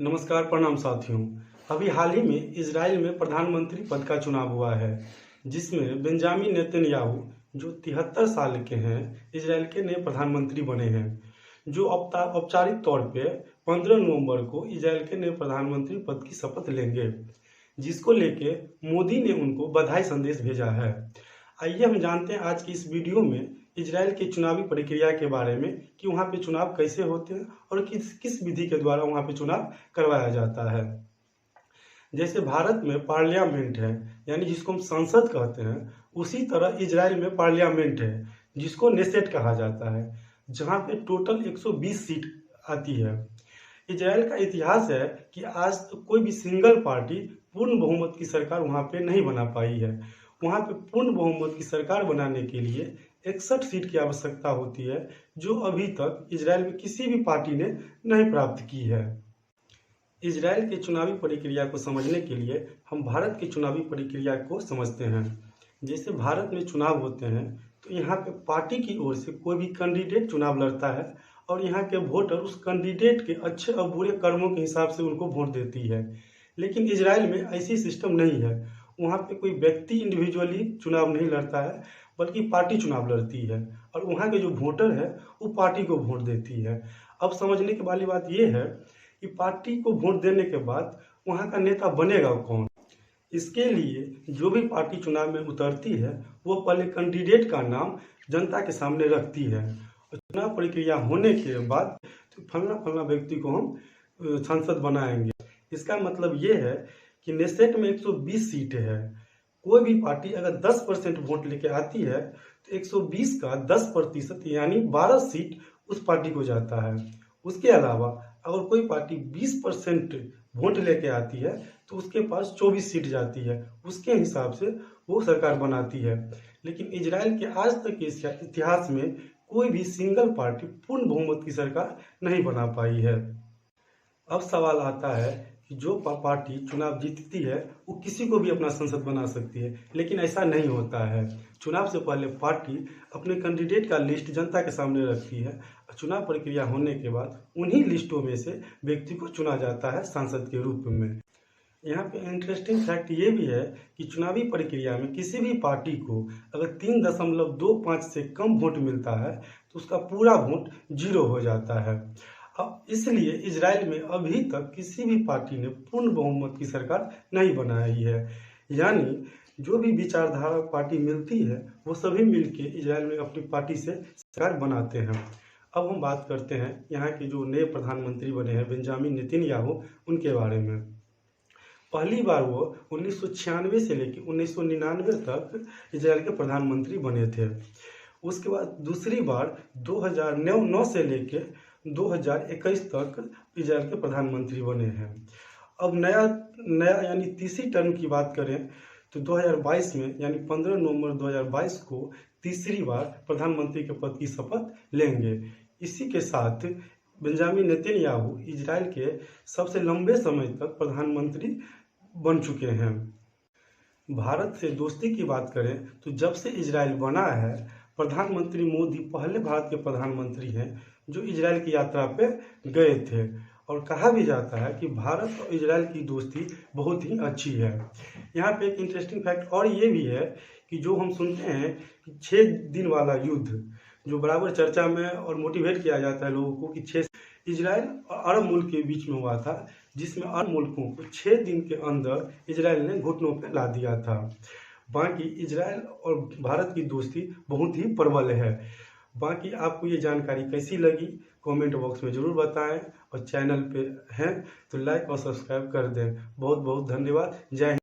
नमस्कार, प्रणाम साथियों। अभी हाल ही में इजराइल में प्रधानमंत्री पद का चुनाव हुआ है, जिसमें बेंजामिन नेतन्याहू जो 73 साल के हैं, इजराइल के नए प्रधानमंत्री बने हैं, जो औपचारिक तौर पे 15 नवंबर को इजराइल के नए प्रधानमंत्री पद की शपथ लेंगे, जिसको लेके मोदी ने उनको बधाई संदेश भेजा है। आइए हम जानते हैं आज की इस वीडियो में इजराइल की चुनावी प्रक्रिया के बारे में कि वहाँ पे चुनाव कैसे होते हैं और किस किस विधि के द्वारा वहाँ पे चुनाव करवाया जाता है। जैसे भारत में पार्लियामेंट है, यानी जिसको हम संसद कहते हैं, उसी तरह इजराइल में पार्लियामेंट है जिसको नेसेट कहा जाता है, जहाँ पे टोटल 120 सीट आती है। इजराइल का इतिहास है कि आज तक कोई भी सिंगल पार्टी पूर्ण बहुमत की सरकार वहाँ पे नहीं बना पाई है। वहाँ पे पूर्ण बहुमत की सरकार बनाने के लिए 61 सीट की आवश्यकता होती है, जो अभी तक इजराइल में किसी भी पार्टी ने नहीं प्राप्त की है। इजराइल की चुनावी प्रक्रिया को समझने के लिए हम भारत की चुनावी प्रक्रिया को समझते हैं। जैसे भारत में चुनाव होते हैं तो यहाँ पे पार्टी की ओर से कोई भी कैंडिडेट चुनाव लड़ता है और यहाँ के वोटर उस कैंडिडेट के अच्छे और बुरे कर्मों के हिसाब से उनको वोट देती है। लेकिन इजराइल में ऐसी सिस्टम नहीं है। वहाँ पे कोई व्यक्ति इंडिविजुअली चुनाव नहीं लड़ता है, बल्कि पार्टी चुनाव लड़ती है और वहाँ के जो वोटर है वो पार्टी को वोट देती है। अब समझने की वाली बात ये है कि पार्टी को वोट देने के बाद वहाँ का नेता बनेगा कौन। इसके लिए जो भी पार्टी चुनाव में उतरती है वो पहले कैंडिडेट का नाम जनता के सामने रखती है और चुनाव प्रक्रिया होने के बाद तो फलना व्यक्ति को हम सांसद बनाएंगे। इसका मतलब ये है कि नेसेट में 120 सीट है। कोई भी पार्टी अगर 10% वोट लेके आती है तो 120 का 10% यानी 12 सीट उस पार्टी को जाता है। उसके अलावा अगर कोई पार्टी 20% वोट लेके आती है तो उसके पास 24 सीट जाती है। उसके हिसाब से वो सरकार बनाती है। लेकिन इजराइल के आज तक के इतिहास में कोई भी सिंगल पार्टी पूर्ण बहुमत की सरकार नहीं बना पाई है। अब सवाल आता है कि जो पार्टी चुनाव जीतती है वो किसी को भी अपना सांसद बना सकती है, लेकिन ऐसा नहीं होता है। चुनाव से पहले पार्टी अपने कैंडिडेट का लिस्ट जनता के सामने रखती है और चुनाव प्रक्रिया होने के बाद उन्हीं लिस्टों में से व्यक्ति को चुना जाता है सांसद के रूप में। यहाँ पे इंटरेस्टिंग फैक्ट ये भी है कि चुनावी प्रक्रिया में किसी भी पार्टी को अगर 3.25 से कम वोट मिलता है तो उसका पूरा वोट 0 हो जाता है। अब इसलिए इजराइल में अभी तक किसी भी पार्टी ने पूर्ण बहुमत की सरकार नहीं बनाई है। यानी जो भी विचारधारा पार्टी मिलती है वो सभी मिलके इजराइल में अपनी पार्टी से सरकार बनाते हैं। अब हम बात करते हैं यहाँ के जो नए प्रधानमंत्री बने हैं बेंजामिन नेतन्याहू, उनके बारे में। पहली बार वो 1996 से लेकर 1999 तक इजराइल के प्रधानमंत्री बने थे। उसके बाद दूसरी बार 2009 से लेकर 2021 तक इजराइल के प्रधानमंत्री बने हैं। अब नया यानी तीसरी टर्म की बात करें तो 2022 में यानी 15 नवंबर 2022 को तीसरी बार प्रधानमंत्री के पद की शपथ लेंगे। इसी के साथ बेंजामिन नेतन्याहू इजराइल के सबसे लंबे समय तक प्रधानमंत्री बन चुके हैं। भारत से दोस्ती की बात करें तो जब से इजराइल बना है, प्रधानमंत्री मोदी पहले भारत के प्रधानमंत्री हैं जो इजराइल की यात्रा पे गए थे। और कहा भी जाता है कि भारत और इजराइल की दोस्ती बहुत ही अच्छी है। यहाँ पे एक इंटरेस्टिंग फैक्ट और ये भी है कि जो हम सुनते हैं कि 6 दिन वाला युद्ध जो बराबर चर्चा में और मोटिवेट किया जाता है लोगों को कि इजराइल और अरब मुल्क के बीच में हुआ था, जिसमें अरब मुल्कों को 6 दिन के अंदर इजराइल ने घुटनों पर ला दिया था। बाकी इजराइल और भारत की दोस्ती बहुत ही प्रबल है। बाकी आपको ये जानकारी कैसी लगी कमेंट बॉक्स में ज़रूर बताएं और चैनल पे हैं तो लाइक और सब्सक्राइब कर दें। बहुत बहुत धन्यवाद। जय हिंद।